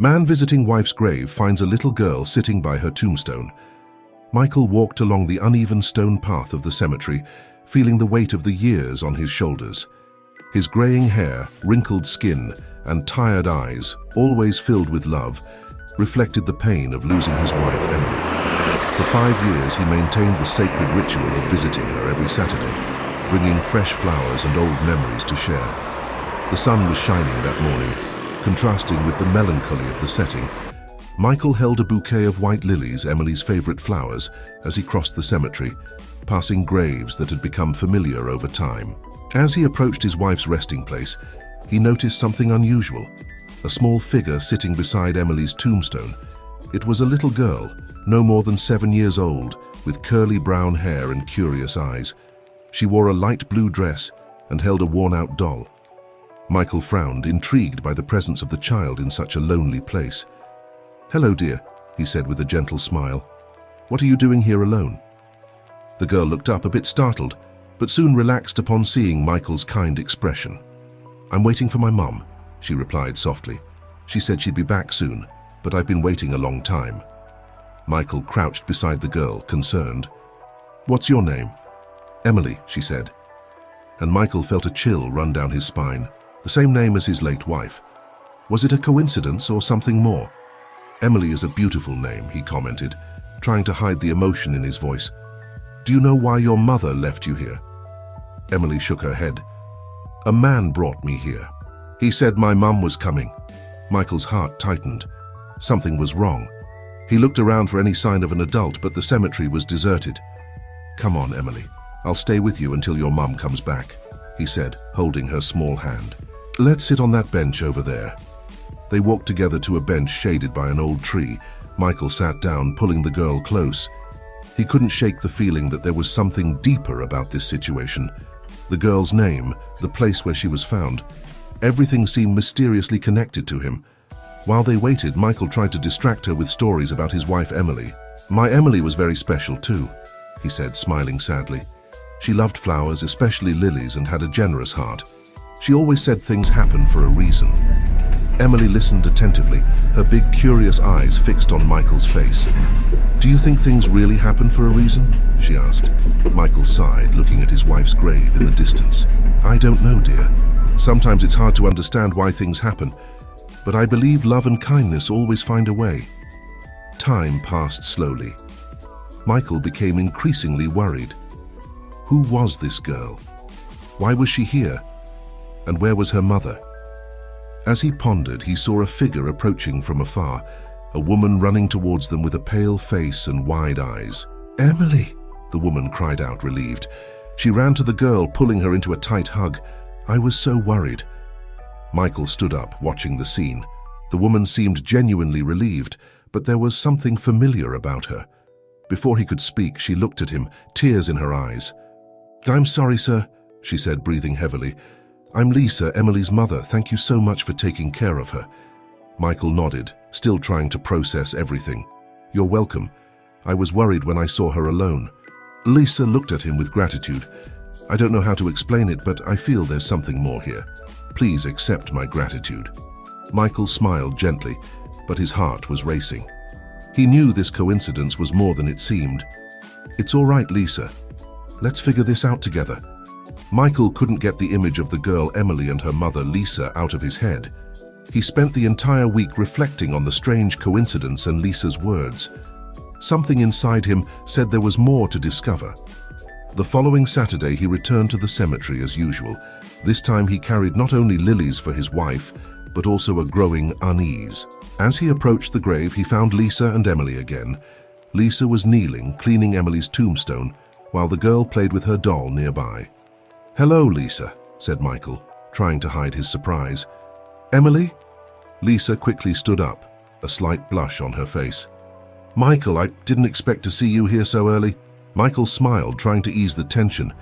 Man visiting wife's grave finds a little girl sitting by her tombstone. Michael walked along the uneven stone path of the cemetery, feeling the weight of the years on his shoulders. His graying hair, wrinkled skin, and tired eyes, always filled with love, reflected the pain of losing his wife, Emily. For 5 years, he maintained the sacred ritual of visiting her every Saturday, bringing fresh flowers and old memories to share. The sun was shining that morning, contrasting with the melancholy of the setting. Michael held a bouquet of white lilies, Emily's favorite flowers, as he crossed the cemetery, passing graves that had become familiar over time. As he approached his wife's resting place, he noticed something unusual, a small figure sitting beside Emily's tombstone. It was a little girl, no more than 7 years old, with curly brown hair and curious eyes. She wore a light blue dress and held a worn-out doll. Michael frowned, intrigued by the presence of the child in such a lonely place. "Hello, dear," he said with a gentle smile. "What are you doing here alone?" The girl looked up, a bit startled, but soon relaxed upon seeing Michael's kind expression. "I'm waiting for my mom," she replied softly. "She said she'd be back soon, but I've been waiting a long time." Michael crouched beside the girl, concerned. "What's your name?" "Emily," she said. And Michael felt a chill run down his spine. The same name as his late wife. Was it a coincidence or something more? "Emily is a beautiful name," he commented, trying to hide the emotion in his voice. "Do you know why your mother left you here?" Emily shook her head. "A man brought me here. He said my mum was coming." Michael's heart tightened. Something was wrong. He looked around for any sign of an adult, but the cemetery was deserted. "Come on, Emily. I'll stay with you until your mum comes back," he said, holding her small hand. "Let's sit on that bench over there." They walked together to a bench shaded by an old tree. Michael sat down, pulling the girl close. He couldn't shake the feeling that there was something deeper about this situation. The girl's name, the place where she was found, everything seemed mysteriously connected to him. While they waited, Michael tried to distract her with stories about his wife Emily. "My Emily was very special too," he said, smiling sadly. "She loved flowers, especially lilies, and had a generous heart. She always said things happen for a reason." Emily listened attentively, her big, curious eyes fixed on Michael's face. "Do you think things really happen for a reason?" she asked. Michael sighed, looking at his wife's grave in the distance. "I don't know, dear. Sometimes it's hard to understand why things happen, but I believe love and kindness always find a way." Time passed slowly. Michael became increasingly worried. Who was this girl? Why was she here? And where was her mother? As he pondered, he saw a figure approaching from afar, a woman running towards them with a pale face and wide eyes. "Emily!" the woman cried out, relieved. She ran to the girl, pulling her into a tight hug. "I was so worried." Michael stood up, watching the scene. The woman seemed genuinely relieved, but there was something familiar about her. Before he could speak, she looked at him, tears in her eyes. "I'm sorry, sir," she said, breathing heavily. "I'm Lisa, Emily's mother. Thank you so much for taking care of her." Michael nodded, still trying to process everything. "You're welcome. I was worried when I saw her alone." Lisa looked at him with gratitude. "I don't know how to explain it, but I feel there's something more here. Please accept my gratitude." Michael smiled gently, but his heart was racing. He knew this coincidence was more than it seemed. "It's all right, Lisa. Let's figure this out together." Michael couldn't get the image of the girl Emily and her mother Lisa out of his head. He spent the entire week reflecting on the strange coincidence and Lisa's words. Something inside him said there was more to discover. The following Saturday, he returned to the cemetery as usual. This time he carried not only lilies for his wife, but also a growing unease. As he approached the grave, he found Lisa and Emily again. Lisa was kneeling, cleaning Emily's tombstone, while the girl played with her doll nearby. "Hello, Lisa," said Michael, trying to hide his surprise. "Emily?" Lisa quickly stood up, a slight blush on her face. "Michael, I didn't expect to see you here so early." Michael smiled, trying to ease the tension.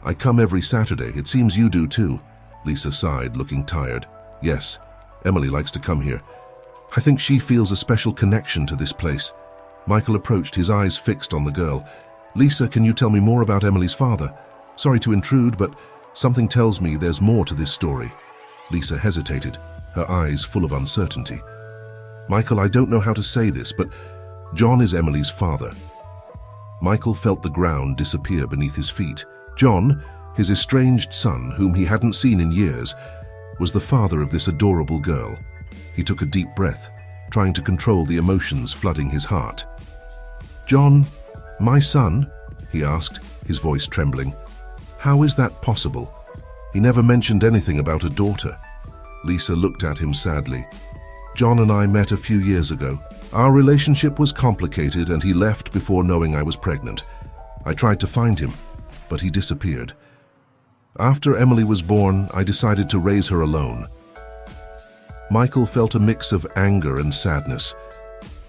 "I come every Saturday. It seems you do too." Lisa sighed, looking tired. "Yes, Emily likes to come here. I think she feels a special connection to this place." Michael approached, his eyes fixed on the girl. "Lisa, can you tell me more about Emily's father? Sorry to intrude, but something tells me there's more to this story." Lisa hesitated, her eyes full of uncertainty. Michael, I don't know how to say this, but John is Emily's father. Michael felt the ground disappear beneath his feet. John, his estranged son, whom he hadn't seen in years, was the father of this adorable girl. He took a deep breath, trying to control the emotions flooding his heart. "John, my son?" he asked, his voice trembling. "How is that possible? He never mentioned anything about a daughter." Lisa looked at him sadly. "John and I met a few years ago. Our relationship was complicated and he left before knowing I was pregnant. I tried to find him, but he disappeared. After Emily was born, I decided to raise her alone." Michael felt a mix of anger and sadness.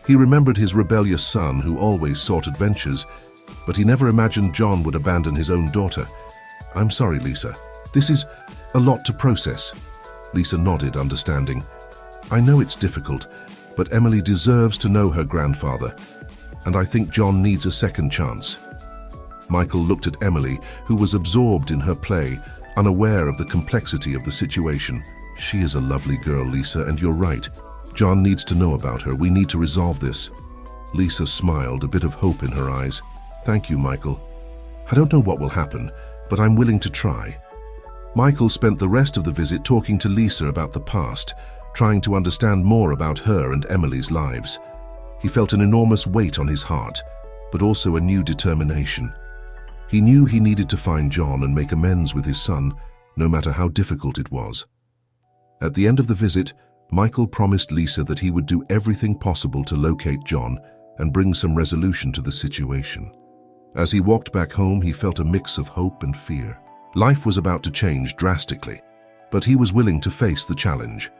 He remembered his rebellious son who always sought adventures, but he never imagined John would abandon his own daughter. "I'm sorry, Lisa. This is a lot to process." Lisa nodded, understanding. "I know it's difficult, but Emily deserves to know her grandfather, and I think John needs a second chance." Michael looked at Emily, who was absorbed in her play, unaware of the complexity of the situation. "She is a lovely girl, Lisa, and you're right. John needs to know about her. We need to resolve this." Lisa smiled, a bit of hope in her eyes. "Thank you, Michael. I don't know what will happen, but I'm willing to try." Michael spent the rest of the visit talking to Lisa about the past, trying to understand more about her and Emily's lives. He felt an enormous weight on his heart, but also a new determination. He knew he needed to find John and make amends with his son, no matter how difficult it was. At the end of the visit, Michael promised Lisa that he would do everything possible to locate John and bring some resolution to the situation. As he walked back home, he felt a mix of hope and fear. Life was about to change drastically, but he was willing to face the challenge.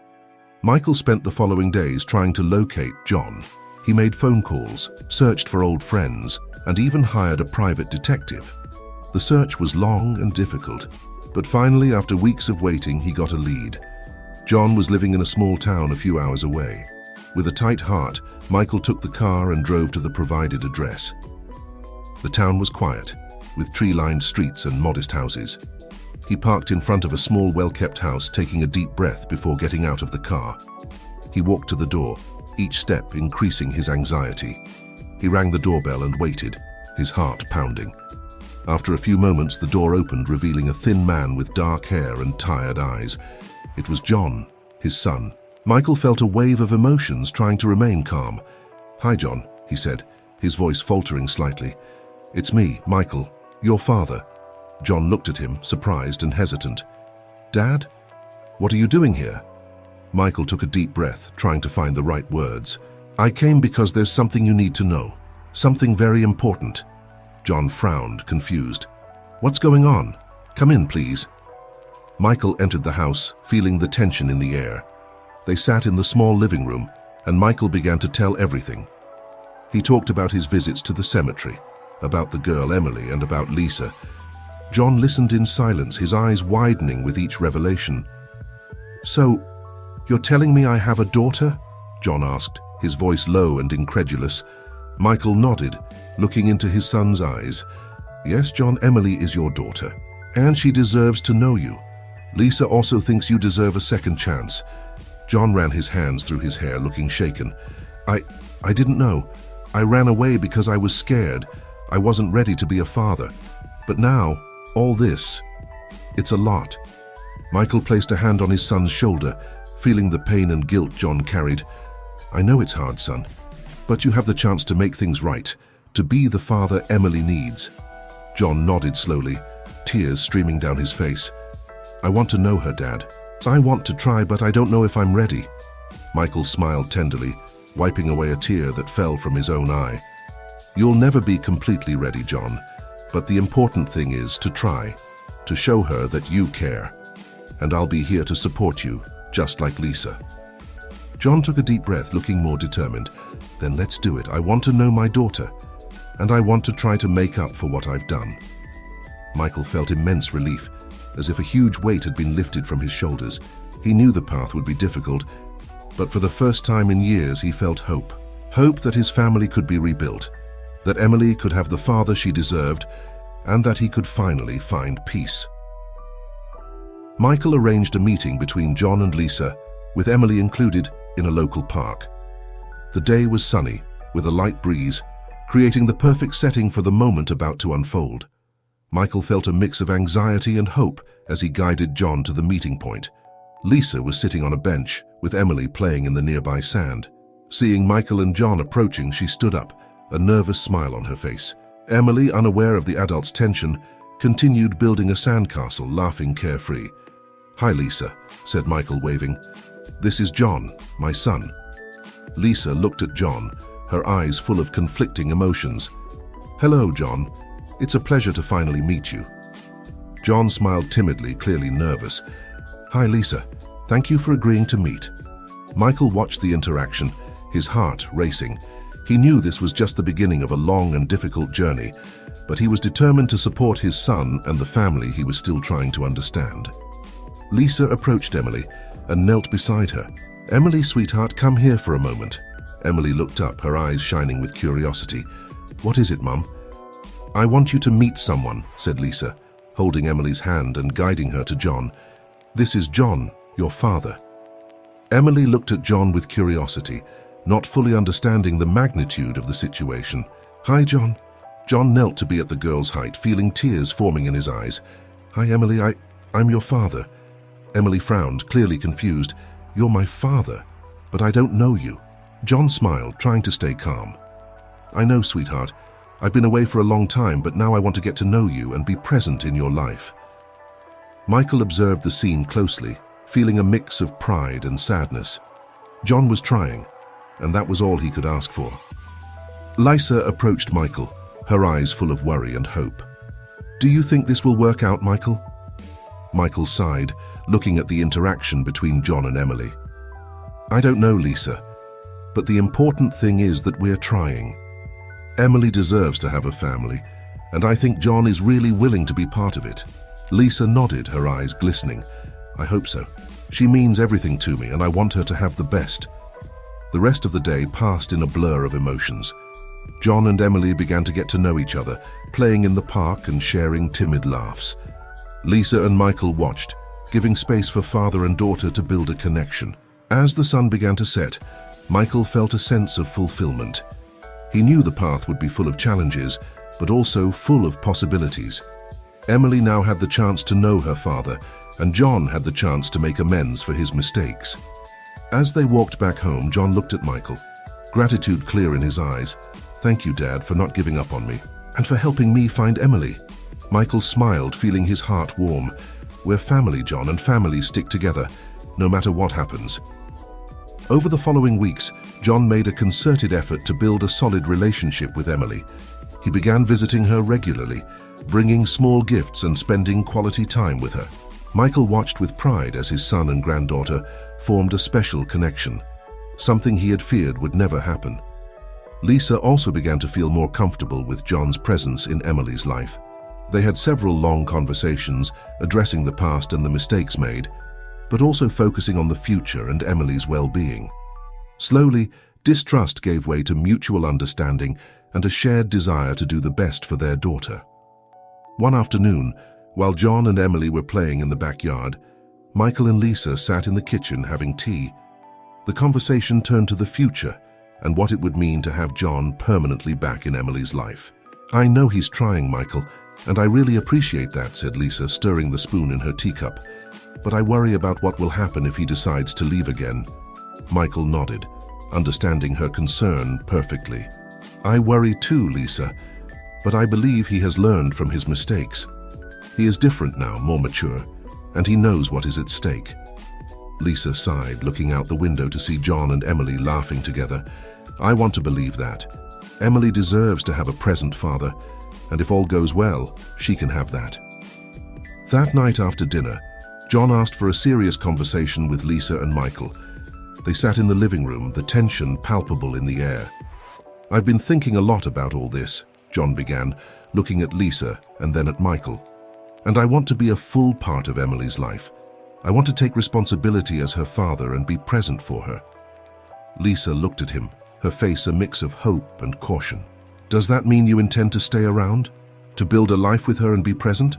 Michael spent the following days trying to locate John. He made phone calls, searched for old friends, and even hired a private detective. The search was long and difficult, but finally, after weeks of waiting, he got a lead. John was living in a small town a few hours away. With a tight heart, Michael took the car and drove to the provided address. The town was quiet, with tree-lined streets and modest houses. He parked in front of a small, well-kept house, taking a deep breath before getting out of the car. He walked to the door, each step increasing his anxiety. He rang the doorbell and waited, his heart pounding. After a few moments, the door opened, revealing a thin man with dark hair and tired eyes. It was John, his son. Michael felt a wave of emotions, trying to remain calm. "Hi, John," he said, his voice faltering slightly. "It's me, Michael, your father." John looked at him, surprised and hesitant. "Dad? What are you doing here?" Michael took a deep breath, trying to find the right words. "I came because there's something you need to know. Something very important." John frowned, confused. "What's going on? Come in, please." Michael entered the house, feeling the tension in the air. They sat in the small living room, and Michael began to tell everything. He talked about his visits to the cemetery, about the girl Emily, and about Lisa. John listened in silence, his eyes widening with each revelation. "So, you're telling me I have a daughter?" John asked, his voice low and incredulous. Michael nodded, looking into his son's eyes. "Yes, John, Emily is your daughter, and she deserves to know you. Lisa also thinks you deserve a second chance." John ran his hands through his hair, looking shaken. I didn't know. I ran away because I was scared. I wasn't ready to be a father. But now, all this, it's a lot." Michael placed a hand on his son's shoulder, feeling the pain and guilt John carried. "I know it's hard, son, but you have the chance to make things right, to be the father Emily needs." John nodded slowly, tears streaming down his face. "I want to know her, Dad. I want to try, but I don't know if I'm ready." Michael smiled tenderly, wiping away a tear that fell from his own eye. "You'll never be completely ready, John, but the important thing is to try, to show her that you care. And I'll be here to support you, just like Lisa." John took a deep breath, looking more determined. "Then let's do it. I want to know my daughter, and I want to try to make up for what I've done." Michael felt immense relief, as if a huge weight had been lifted from his shoulders. He knew the path would be difficult, but for the first time in years he felt hope. Hope that his family could be rebuilt, that Emily could have the father she deserved, and that he could finally find peace. Michael arranged a meeting between John and Lisa, with Emily included, in a local park. The day was sunny, with a light breeze, creating the perfect setting for the moment about to unfold. Michael felt a mix of anxiety and hope as he guided John to the meeting point. Lisa was sitting on a bench, with Emily playing in the nearby sand. Seeing Michael and John approaching, she stood up, a nervous smile on her face. Emily, unaware of the adults' tension, continued building a sandcastle, laughing carefree. "Hi, Lisa," said Michael, waving. "This is John, my son." Lisa looked at John, her eyes full of conflicting emotions. "Hello, John. It's a pleasure to finally meet you." John smiled timidly, clearly nervous. "Hi, Lisa. Thank you for agreeing to meet." Michael watched the interaction, his heart racing. He knew this was just the beginning of a long and difficult journey, but he was determined to support his son and the family he was still trying to understand. Lisa approached Emily and knelt beside her. "Emily, sweetheart, come here for a moment." Emily looked up, her eyes shining with curiosity. "What is it, Mum?" "I want you to meet someone," said Lisa, holding Emily's hand and guiding her to John. "This is John, your father." Emily looked at John with curiosity, not fully understanding the magnitude of the situation. "Hi, John." John knelt to be at the girl's height, feeling tears forming in his eyes. "Hi, Emily, I'm your father." Emily frowned, clearly confused. "You're my father, but I don't know you." John smiled, trying to stay calm. "I know, sweetheart. I've been away for a long time, but now I want to get to know you and be present in your life." Michael observed the scene closely, feeling a mix of pride and sadness. John was trying, and that was all he could ask for. Lisa approached Michael, her eyes full of worry and hope. "Do you think this will work out, Michael?" Michael sighed, looking at the interaction between John and Emily. "I don't know, Lisa, but the important thing is that we're trying. Emily deserves to have a family, and I think John is really willing to be part of it." Lisa nodded, her eyes glistening. "I hope so. She means everything to me, and I want her to have the best." The rest of the day passed in a blur of emotions. John and Emily began to get to know each other, playing in the park and sharing timid laughs. Lisa and Michael watched, giving space for father and daughter to build a connection. As the sun began to set, Michael felt a sense of fulfillment. He knew the path would be full of challenges, but also full of possibilities. Emily now had the chance to know her father, and John had the chance to make amends for his mistakes. As they walked back home, John looked at Michael, gratitude clear in his eyes. "Thank you, Dad, for not giving up on me, and for helping me find Emily." Michael smiled, feeling his heart warm. "We're family, John, and families stick together, no matter what happens." Over the following weeks, John made a concerted effort to build a solid relationship with Emily. He began visiting her regularly, bringing small gifts and spending quality time with her. Michael watched with pride as his son and granddaughter formed a special connection, something he had feared would never happen. Lisa also began to feel more comfortable with John's presence in Emily's life. They had several long conversations addressing the past and the mistakes made, but also focusing on the future and Emily's well-being. Slowly, distrust gave way to mutual understanding and a shared desire to do the best for their daughter. One afternoon, while John and Emily were playing in the backyard, Michael and Lisa sat in the kitchen having tea. The conversation turned to the future and what it would mean to have John permanently back in Emily's life. "I know he's trying, Michael, and I really appreciate that," said Lisa, stirring the spoon in her teacup. "But I worry about what will happen if he decides to leave again." Michael nodded, understanding her concern perfectly. "I worry too, Lisa, but I believe he has learned from his mistakes. He is different now, more mature, and he knows what is at stake." Lisa sighed, looking out the window to see John and Emily laughing together. "I want to believe that. Emily deserves to have a present father, and if all goes well, she can have that." That night after dinner, John asked for a serious conversation with Lisa and Michael. They sat in the living room, the tension palpable in the air. "I've been thinking a lot about all this," John began, looking at Lisa and then at Michael. "And I want to be a full part of Emily's life. I want to take responsibility as her father and be present for her." Lisa looked at him, her face a mix of hope and caution. "Does that mean you intend to stay around? To build a life with her and be present?"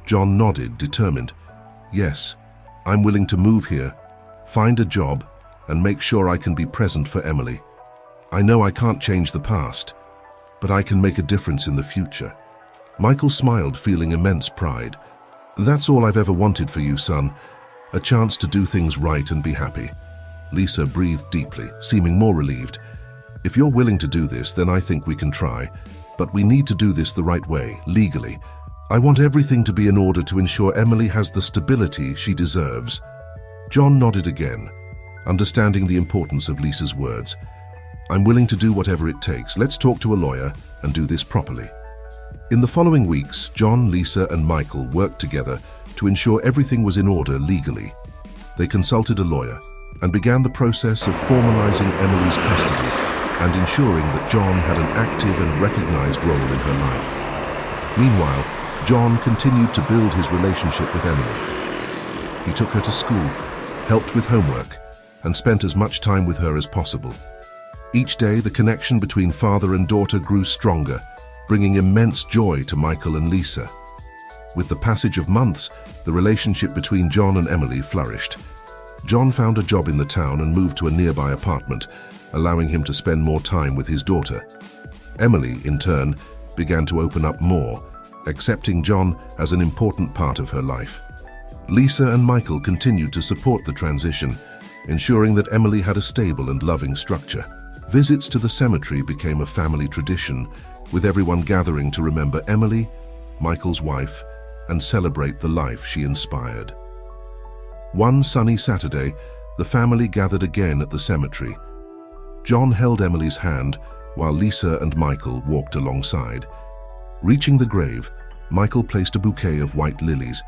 John nodded, determined. "Yes, I'm willing to move here, find a job, and make sure I can be present for Emily." I know I can't change the past, but I can make a difference in the future." Michael smiled, feeling immense pride. "That's all I've ever wanted for you, son. A chance to do things right and be happy." Lisa breathed deeply, seeming more relieved. "If you're willing to do this, then I think we can try. But we need to do this the right way, legally. I want everything to be in order to ensure Emily has the stability she deserves." John nodded again, understanding the importance of Lisa's words. "I'm willing to do whatever it takes. Let's talk to a lawyer and do this properly." In the following weeks, John, Lisa, and Michael worked together to ensure everything was in order legally. They consulted a lawyer and began the process of formalizing Emily's custody and ensuring that John had an active and recognized role in her life. Meanwhile, John continued to build his relationship with Emily. He took her to school, helped with homework, and spent as much time with her as possible. Each day, the connection between father and daughter grew stronger, bringing immense joy to Michael and Lisa. With the passage of months, the relationship between John and Emily flourished. John found a job in the town and moved to a nearby apartment, allowing him to spend more time with his daughter. Emily, in turn, began to open up more, accepting John as an important part of her life. Lisa and Michael continued to support the transition, ensuring that Emily had a stable and loving structure. Visits to the cemetery became a family tradition, with everyone gathering to remember Emily, Michael's wife, and celebrate the life she inspired. One sunny Saturday, the family gathered again at the cemetery. John held Emily's hand while Lisa and Michael walked alongside. Reaching the grave, Michael placed a bouquet of white lilies,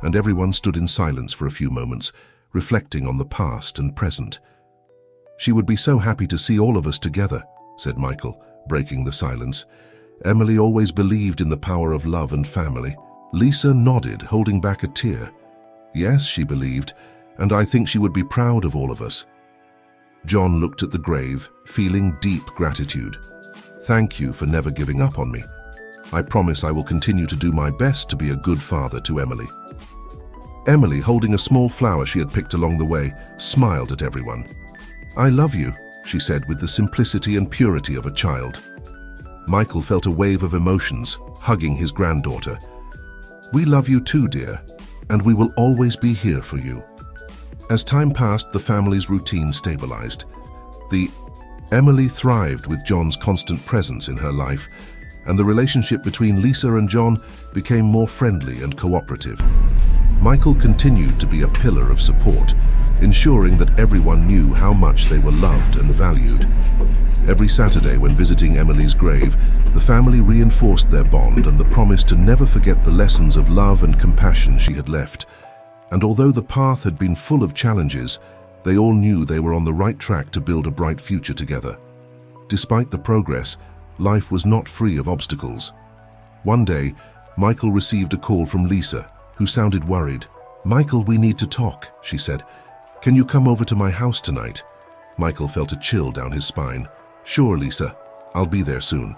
and everyone stood in silence for a few moments, reflecting on the past and present. "She would be so happy to see all of us together," said Michael, breaking the silence. "Emily always believed in the power of love and family." Lisa nodded, holding back a tear. "Yes, she believed, and I think she would be proud of all of us." John looked at the grave, feeling deep gratitude. "Thank you for never giving up on me. I promise I will continue to do my best to be a good father to Emily." Emily, holding a small flower she had picked along the way, smiled at everyone. "I love you," she said with the simplicity and purity of a child. Michael felt a wave of emotions, hugging his granddaughter. "We love you too, dear, and we will always be here for you." As time passed, the family's routine stabilized. Emily thrived with John's constant presence in her life, and the relationship between Lisa and John became more friendly and cooperative. Michael continued to be a pillar of support, ensuring that everyone knew how much they were loved and valued. Every Saturday when visiting Emily's grave, the family reinforced their bond and the promise to never forget the lessons of love and compassion she had left. And although the path had been full of challenges, they all knew they were on the right track to build a bright future together. Despite the progress, life was not free of obstacles. One day, Michael received a call from Lisa, who sounded worried. "Michael, we need to talk," she said. "Can you come over to my house tonight?" Michael felt a chill down his spine. "Sure, Lisa. I'll be there soon."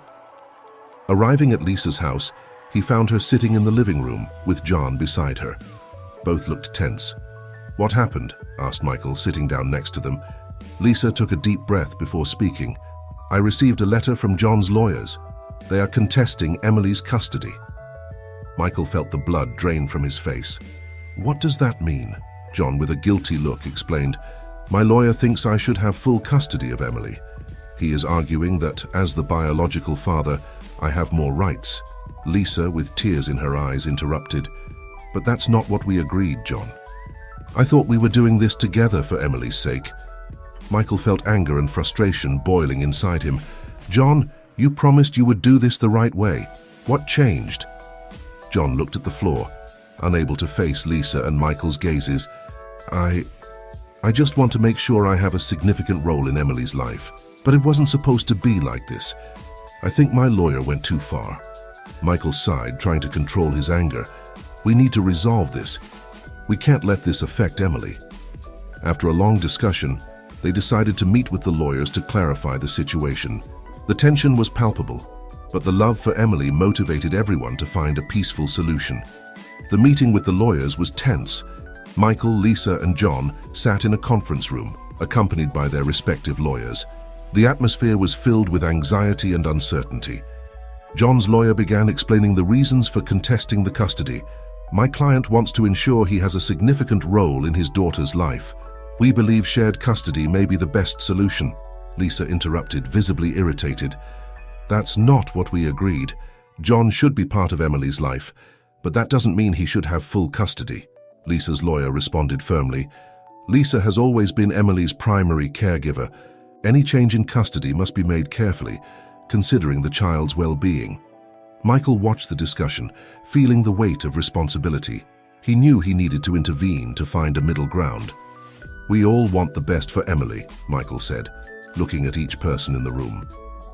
Arriving at Lisa's house, he found her sitting in the living room with John beside her. Both looked tense. "What happened?" asked Michael, sitting down next to them. Lisa took a deep breath before speaking. "I received a letter from John's lawyers. They are contesting Emily's custody." Michael felt the blood drain from his face. "What does that mean?" John, with a guilty look, explained. "My lawyer thinks I should have full custody of Emily. He is arguing that, as the biological father, I have more rights." Lisa, with tears in her eyes, interrupted. "But that's not what we agreed, John. I thought we were doing this together for Emily's sake." Michael felt anger and frustration boiling inside him. "John, you promised you would do this the right way. What changed?" John looked at the floor, unable to face Lisa and Michael's gazes. I just want to make sure I have a significant role in Emily's life. But it wasn't supposed to be like this. I think my lawyer went too far." Michael sighed, trying to control his anger. "We need to resolve this. We can't let this affect Emily." After a long discussion, they decided to meet with the lawyers to clarify the situation. The tension was palpable, but the love for Emily motivated everyone to find a peaceful solution. The meeting with the lawyers was tense. Michael, Lisa, and John sat in a conference room, accompanied by their respective lawyers. The atmosphere was filled with anxiety and uncertainty. John's lawyer began explaining the reasons for contesting the custody. "My client wants to ensure he has a significant role in his daughter's life. We believe shared custody may be the best solution," Lisa interrupted, visibly irritated. "That's not what we agreed. John should be part of Emily's life, but that doesn't mean he should have full custody," Lisa's lawyer responded firmly. "Lisa has always been Emily's primary caregiver. Any change in custody must be made carefully, considering the child's well-being." Michael watched the discussion, feeling the weight of responsibility. He knew he needed to intervene to find a middle ground. "We all want the best for Emily," Michael said, looking at each person in the room.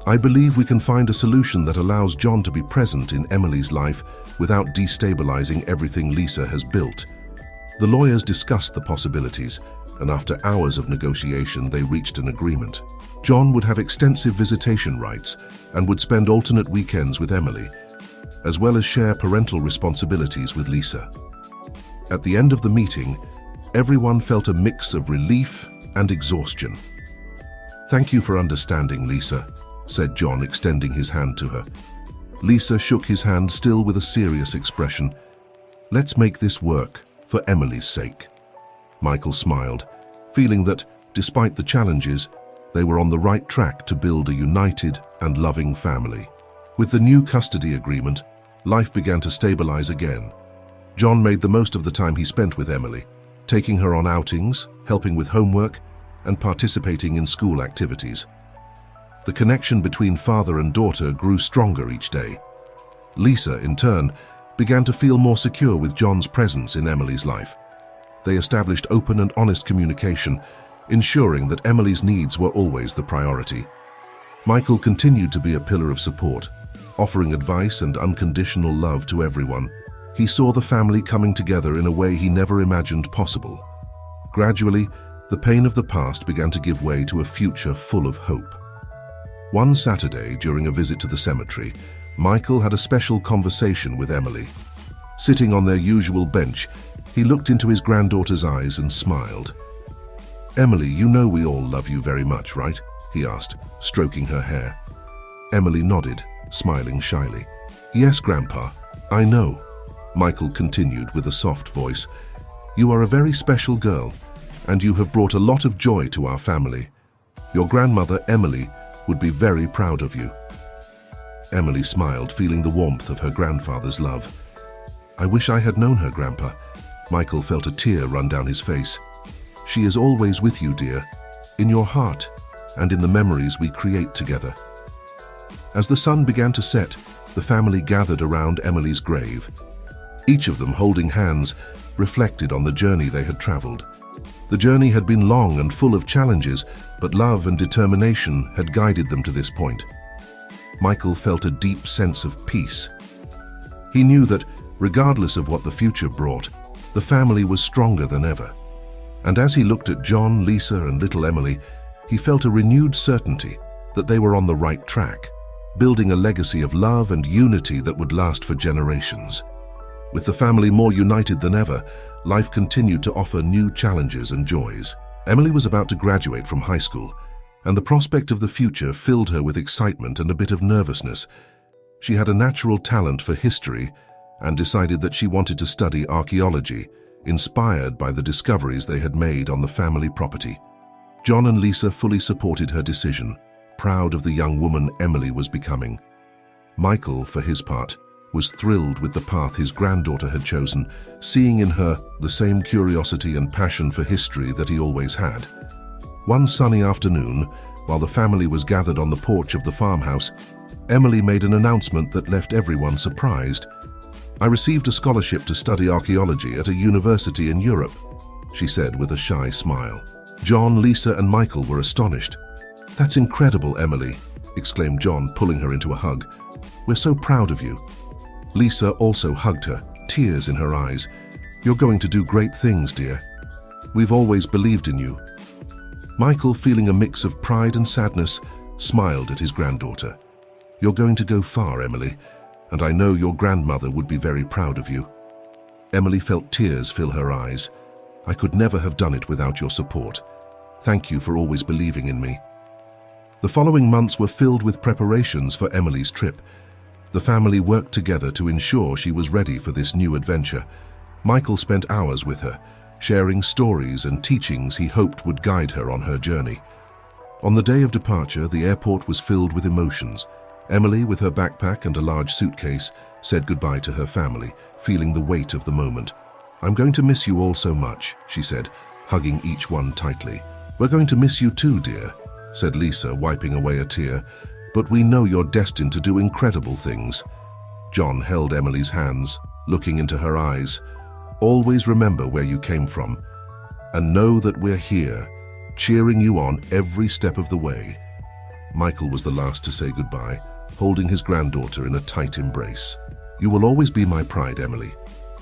"I believe we can find a solution that allows John to be present in Emily's life without destabilizing everything Lisa has built." The lawyers discussed the possibilities, and after hours of negotiation, they reached an agreement. John would have extensive visitation rights and would spend alternate weekends with Emily, as well as share parental responsibilities with Lisa. At the end of the meeting, everyone felt a mix of relief and exhaustion. "Thank you for understanding, Lisa," said John, extending his hand to her. Lisa shook his hand, still with a serious expression. "Let's make this work, for Emily's sake." Michael smiled, feeling that, despite the challenges, they were on the right track to build a united and loving family. With the new custody agreement, life began to stabilize again. John made the most of the time he spent with Emily, taking her on outings, helping with homework, and participating in school activities. The connection between father and daughter grew stronger each day. Lisa, in turn, began to feel more secure with John's presence in Emily's life. They established open and honest communication, ensuring that Emily's needs were always the priority. Michael continued to be a pillar of support, offering advice and unconditional love to everyone. He saw the family coming together in a way he never imagined possible. Gradually, the pain of the past began to give way to a future full of hope. One Saturday, during a visit to the cemetery, Michael had a special conversation with Emily. Sitting on their usual bench, he looked into his granddaughter's eyes and smiled. "Emily, you know we all love you very much, right?" he asked, stroking her hair. Emily nodded, smiling shyly. "Yes, Grandpa, I know," Michael continued with a soft voice. "You are a very special girl, and you have brought a lot of joy to our family. Your grandmother, Emily, would be very proud of you." Emily smiled, feeling the warmth of her grandfather's love. "I wish I had known her, Grandpa." Michael felt a tear run down his face. "She is always with you, dear, in your heart and in the memories we create together." As the sun began to set, the family gathered around Emily's grave. Each of them, holding hands, reflected on the journey they had traveled. The journey had been long and full of challenges, but love and determination had guided them to this point. Michael felt a deep sense of peace. He knew that, regardless of what the future brought, the family was stronger than ever. And as he looked at John, Lisa, and little Emily, he felt a renewed certainty that they were on the right track, building a legacy of love and unity that would last for generations. With the family more united than ever, life continued to offer new challenges and joys. Emily was about to graduate from high school, and the prospect of the future filled her with excitement and a bit of nervousness. She had a natural talent for history and decided that she wanted to study archaeology, inspired by the discoveries they had made on the family property. John and Lisa fully supported her decision, proud of the young woman Emily was becoming. Michael, for his part, was thrilled with the path his granddaughter had chosen, seeing in her the same curiosity and passion for history that he always had. One sunny afternoon, while the family was gathered on the porch of the farmhouse, Emily made an announcement that left everyone surprised. "I received a scholarship to study archaeology at a university in Europe," she said with a shy smile. John, Lisa, and Michael were astonished. "That's incredible, Emily," exclaimed John, pulling her into a hug. "We're so proud of you." Lisa also hugged her, tears in her eyes. "You're going to do great things, dear. We've always believed in you." Michael, feeling a mix of pride and sadness, smiled at his granddaughter. "You're going to go far, Emily, and I know your grandmother would be very proud of you." Emily felt tears fill her eyes. "I could never have done it without your support. Thank you for always believing in me." The following months were filled with preparations for Emily's trip. The family worked together to ensure she was ready for this new adventure. Michael spent hours with her, sharing stories and teachings he hoped would guide her on her journey. On the day of departure, the airport was filled with emotions. Emily, with her backpack and a large suitcase, said goodbye to her family, feeling the weight of the moment. "I'm going to miss you all so much," she said, hugging each one tightly. "We're going to miss you too, dear," said Lisa, wiping away a tear. "But we know you're destined to do incredible things." John held Emily's hands, looking into her eyes. "Always remember where you came from, and know that we're here, cheering you on every step of the way." Michael was the last to say goodbye, holding his granddaughter in a tight embrace. "You will always be my pride, Emily,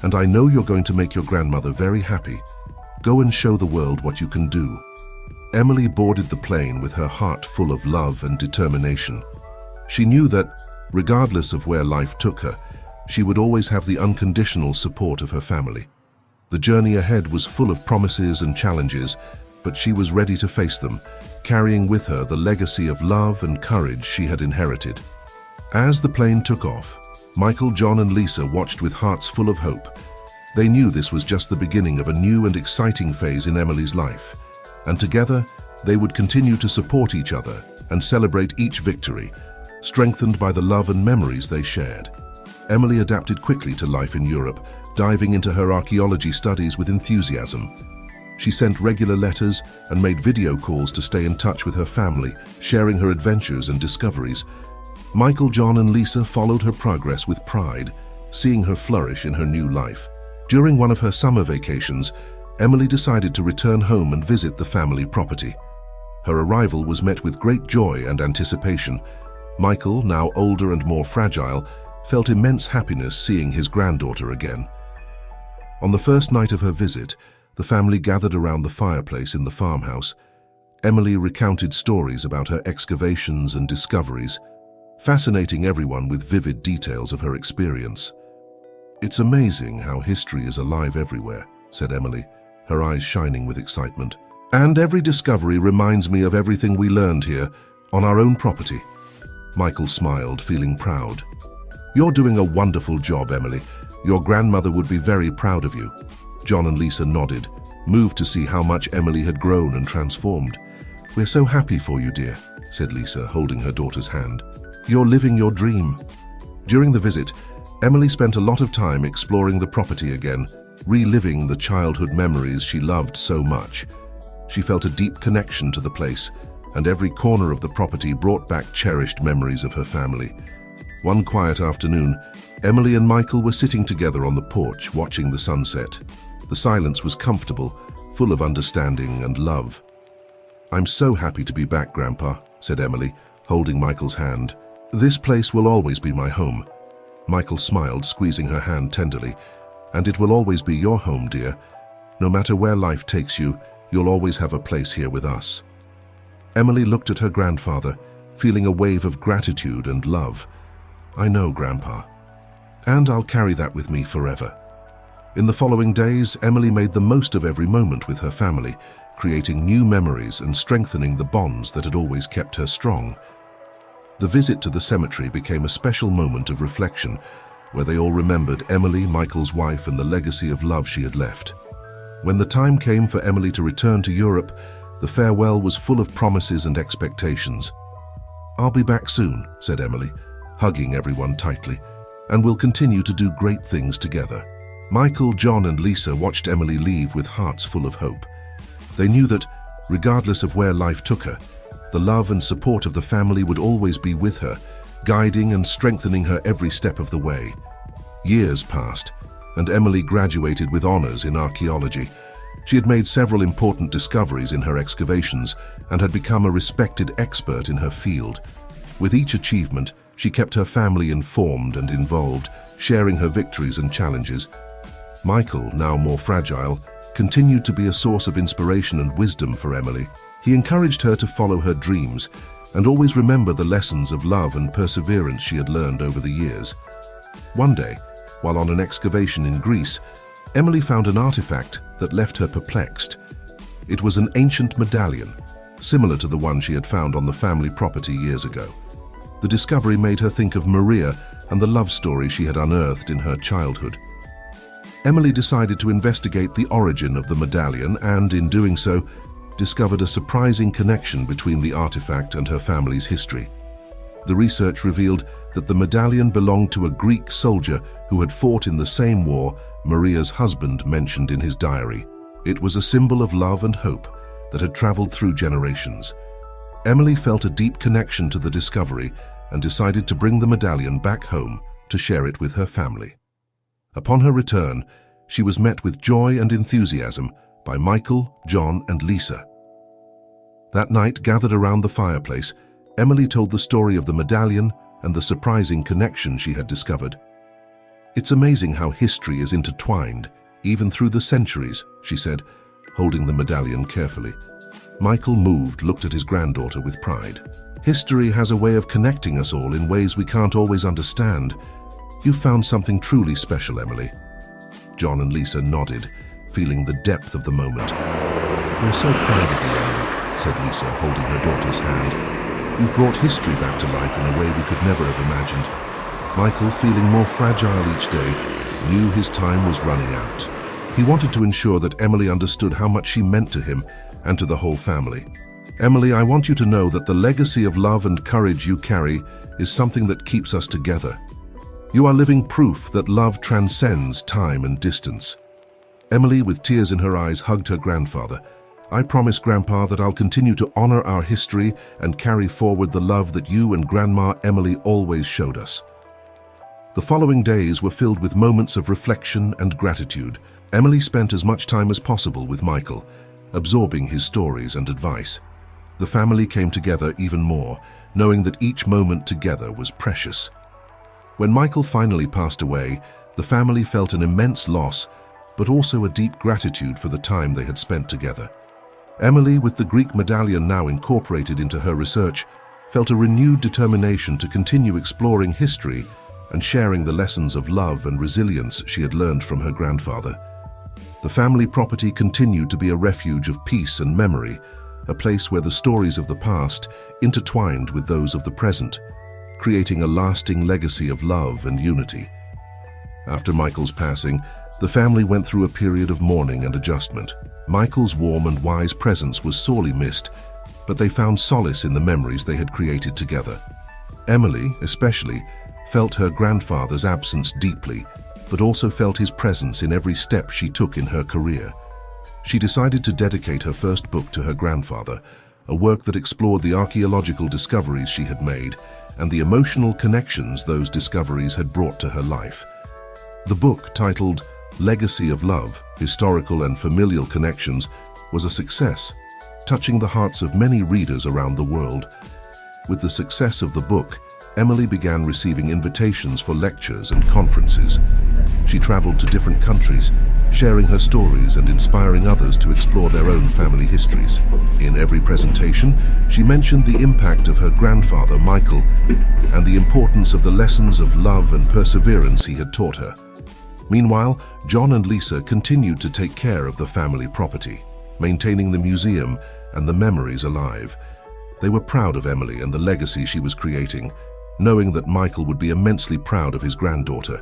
and I know you're going to make your grandmother very happy. Go and show the world what you can do." Emily boarded the plane with her heart full of love and determination. She knew that, regardless of where life took her, she would always have the unconditional support of her family. The journey ahead was full of promises and challenges, but she was ready to face them, carrying with her the legacy of love and courage she had inherited. As the plane took off, Michael, John and Lisa watched with hearts full of hope. They knew this was just the beginning of a new and exciting phase in Emily's life, and together they would continue to support each other and celebrate each victory, strengthened by the love and memories they shared. Emily adapted quickly to life in Europe, diving into her archaeology studies with enthusiasm. She sent regular letters and made video calls to stay in touch with her family, sharing her adventures and discoveries. Michael, John and Lisa followed her progress with pride, seeing her flourish in her new life. During one of her summer vacations, Emily decided to return home and visit the family property. Her arrival was met with great joy and anticipation. Michael, now older and more fragile, felt immense happiness seeing his granddaughter again. On the first night of her visit, the family gathered around the fireplace in the farmhouse. Emily recounted stories about her excavations and discoveries, fascinating everyone with vivid details of her experience. "It's amazing how history is alive everywhere," said Emily, her eyes shining with excitement. "And every discovery reminds me of everything we learned here, on our own property." Michael smiled, feeling proud. "You're doing a wonderful job, Emily. Your grandmother would be very proud of you." John and Lisa nodded, moved to see how much Emily had grown and transformed. "We're so happy for you, dear," said Lisa, holding her daughter's hand. "You're living your dream." During the visit, Emily spent a lot of time exploring the property again, reliving the childhood memories she loved so much. She felt a deep connection to the place, and every corner of the property brought back cherished memories of her family. One quiet afternoon, Emily and Michael were sitting together on the porch, watching the sunset. The silence was comfortable, full of understanding and love. "I'm so happy to be back, Grandpa," said Emily, holding Michael's hand. "This place will always be my home." Michael smiled, squeezing her hand tenderly. "And it will always be your home, dear. No matter where life takes you, you'll always have a place here with us." Emily looked at her grandfather, feeling a wave of gratitude and love. "I know, Grandpa. And I'll carry that with me forever." In the following days, Emily made the most of every moment with her family, creating new memories and strengthening the bonds that had always kept her strong. The visit to the cemetery became a special moment of reflection, where they all remembered Emily, Michael's wife, and the legacy of love she had left. When the time came for Emily to return to Europe, the farewell was full of promises and expectations. "I'll be back soon," said Emily, hugging everyone tightly, "and we'll continue to do great things together." Michael, John, and Lisa watched Emily leave with hearts full of hope. They knew that, regardless of where life took her, the love and support of the family would always be with her, guiding and strengthening her every step of the way. Years passed, and Emily graduated with honors in archaeology. She had made several important discoveries in her excavations and had become a respected expert in her field. With each achievement, she kept her family informed and involved, sharing her victories and challenges. Michael, now more fragile, continued to be a source of inspiration and wisdom for Emily. He encouraged her to follow her dreams and always remember the lessons of love and perseverance she had learned over the years. One day, while on an excavation in Greece, Emily found an artifact that left her perplexed. It was an ancient medallion, similar to the one she had found on the family property years ago. The discovery made her think of Maria and the love story she had unearthed in her childhood. Emily decided to investigate the origin of the medallion and, in doing so, discovered a surprising connection between the artifact and her family's history. The research revealed that the medallion belonged to a Greek soldier who had fought in the same war Maria's husband mentioned in his diary. It was a symbol of love and hope that had traveled through generations. Emily felt a deep connection to the discovery and decided to bring the medallion back home to share it with her family. Upon her return, she was met with joy and enthusiasm by Michael, John, and Lisa. That night, gathered around the fireplace, Emily told the story of the medallion and the surprising connection she had discovered. "It's amazing how history is intertwined, even through the centuries," she said, holding the medallion carefully. Michael, moved, looked at his granddaughter with pride. "History has a way of connecting us all in ways we can't always understand. You've found something truly special, Emily." John and Lisa nodded, feeling the depth of the moment. "We're so proud of you, Emily," said Lisa, holding her daughter's hand. "You've brought history back to life in a way we could never have imagined." Michael, feeling more fragile each day, knew his time was running out. He wanted to ensure that Emily understood how much she meant to him and to the whole family. "Emily, I want you to know that the legacy of love and courage you carry is something that keeps us together. You are living proof that love transcends time and distance." Emily, with tears in her eyes, hugged her grandfather. "I promise, Grandpa, that I'll continue to honor our history and carry forward the love that you and Grandma Emily always showed us." The following days were filled with moments of reflection and gratitude. Emily spent as much time as possible with Michael, absorbing his stories and advice. The family came together even more, knowing that each moment together was precious. When Michael finally passed away, the family felt an immense loss, but also a deep gratitude for the time they had spent together. Emily, with the Greek medallion now incorporated into her research, felt a renewed determination to continue exploring history and sharing the lessons of love and resilience she had learned from her grandfather. The family property continued to be a refuge of peace and memory, a place where the stories of the past intertwined with those of the present, creating a lasting legacy of love and unity. After Michael's passing, the family went through a period of mourning and adjustment. Michael's warm and wise presence was sorely missed, but they found solace in the memories they had created together. Emily, especially, felt her grandfather's absence deeply, but also felt his presence in every step she took in her career. She decided to dedicate her first book to her grandfather, a work that explored the archaeological discoveries she had made and the emotional connections those discoveries had brought to her life. The book, titled Legacy of Love, Historical and Familial Connections, was a success, touching the hearts of many readers around the world. With the success of the book, Emily began receiving invitations for lectures and conferences. She traveled to different countries, sharing her stories and inspiring others to explore their own family histories. In every presentation, she mentioned the impact of her grandfather, Michael, and the importance of the lessons of love and perseverance he had taught her. Meanwhile, John and Lisa continued to take care of the family property, maintaining the museum and the memories alive. They were proud of Emily and the legacy she was creating, knowing that Michael would be immensely proud of his granddaughter.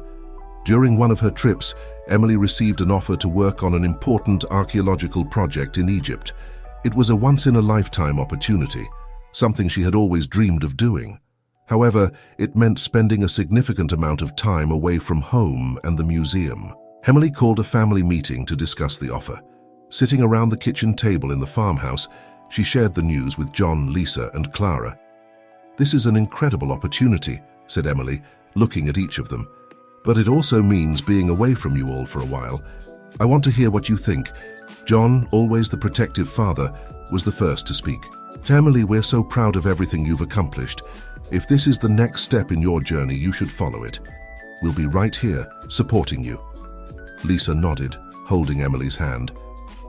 During one of her trips, Emily received an offer to work on an important archaeological project in Egypt. It was a once-in-a-lifetime opportunity, something she had always dreamed of doing. However, it meant spending a significant amount of time away from home and the museum. Emily called a family meeting to discuss the offer. Sitting around the kitchen table in the farmhouse, she shared the news with John, Lisa, and Clara. "This is an incredible opportunity," said Emily, looking at each of them. "But it also means being away from you all for a while. I want to hear what you think." John, always the protective father, was the first to speak. "Emily, we're so proud of everything you've accomplished. If this is the next step in your journey, you should follow it. We'll be right here, supporting you." Lisa nodded, holding Emily's hand.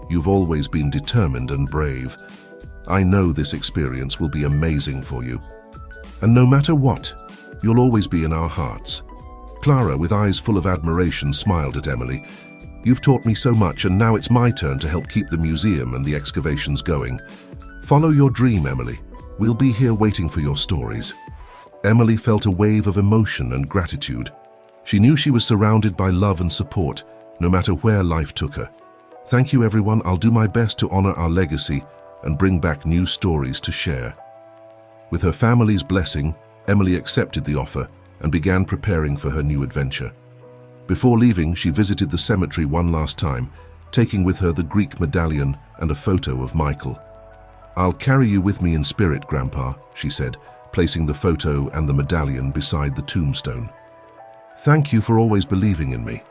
"You've always been determined and brave. I know this experience will be amazing for you. And no matter what, you'll always be in our hearts." Clara, with eyes full of admiration, smiled at Emily. "You've taught me so much, and now it's my turn to help keep the museum and the excavations going. Follow your dream, Emily. We'll be here waiting for your stories. Emily felt a wave of emotion and gratitude. She knew she was surrounded by love and support, no matter where life took her. Thank you, everyone. I'll do my best to honor our legacy and bring back new stories to share. With her family's blessing, Emily accepted the offer and began preparing for her new adventure. Before leaving, she visited the cemetery one last time, taking with her the Greek medallion and a photo of Michael. "I'll carry you with me in spirit, Grandpa," she said, placing the photo and the medallion beside the tombstone. "Thank you for always believing in me."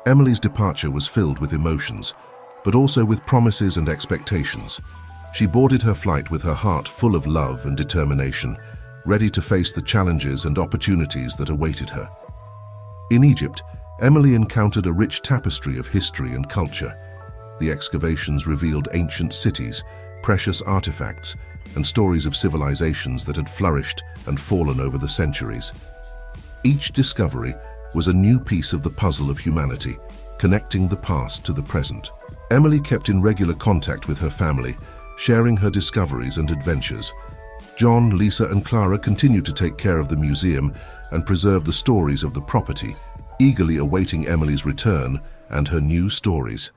Emily's departure was filled with emotions, but also with promises and expectations. She boarded her flight with her heart full of love and determination, ready to face the challenges and opportunities that awaited her. In Egypt, Emily encountered a rich tapestry of history and culture. The excavations revealed ancient cities, precious artifacts, and stories of civilizations that had flourished and fallen over the centuries. Each discovery was a new piece of the puzzle of humanity, connecting the past to the present. Emily kept in regular contact with her family, sharing her discoveries and adventures. John, Lisa, and Clara continued to take care of the museum and preserve the stories of the property, eagerly awaiting Emily's return and her new stories.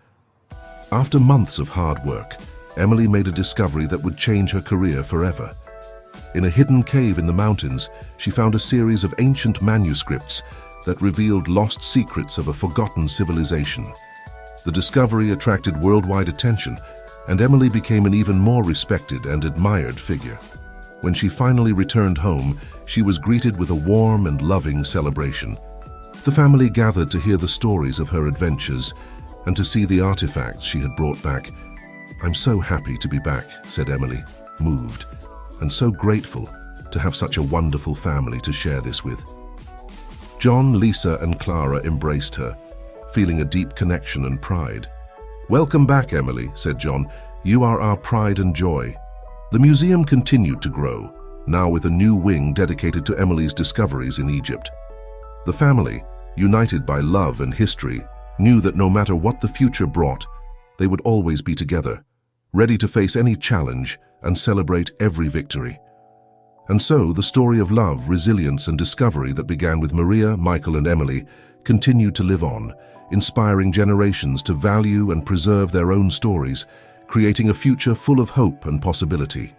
After months of hard work, Emily made a discovery that would change her career forever. In a hidden cave in the mountains, she found a series of ancient manuscripts that revealed lost secrets of a forgotten civilization. The discovery attracted worldwide attention, and Emily became an even more respected and admired figure. When she finally returned home, she was greeted with a warm and loving celebration. The family gathered to hear the stories of her adventures and to see the artifacts she had brought back. "I'm so happy to be back," said Emily, moved, and so grateful to have such a wonderful family to share this with. John, Lisa, and Clara embraced her, feeling a deep connection and pride. "Welcome back, Emily," said John. "You are our pride and joy." The museum continued to grow, now with a new wing dedicated to Emily's discoveries in Egypt. The family, united by love and history, knew that no matter what the future brought, they would always be together, ready to face any challenge and celebrate every victory. And so the story of love, resilience, and discovery that began with Maria, Michael, and Emily continued to live on, inspiring generations to value and preserve their own stories, creating a future full of hope and possibility.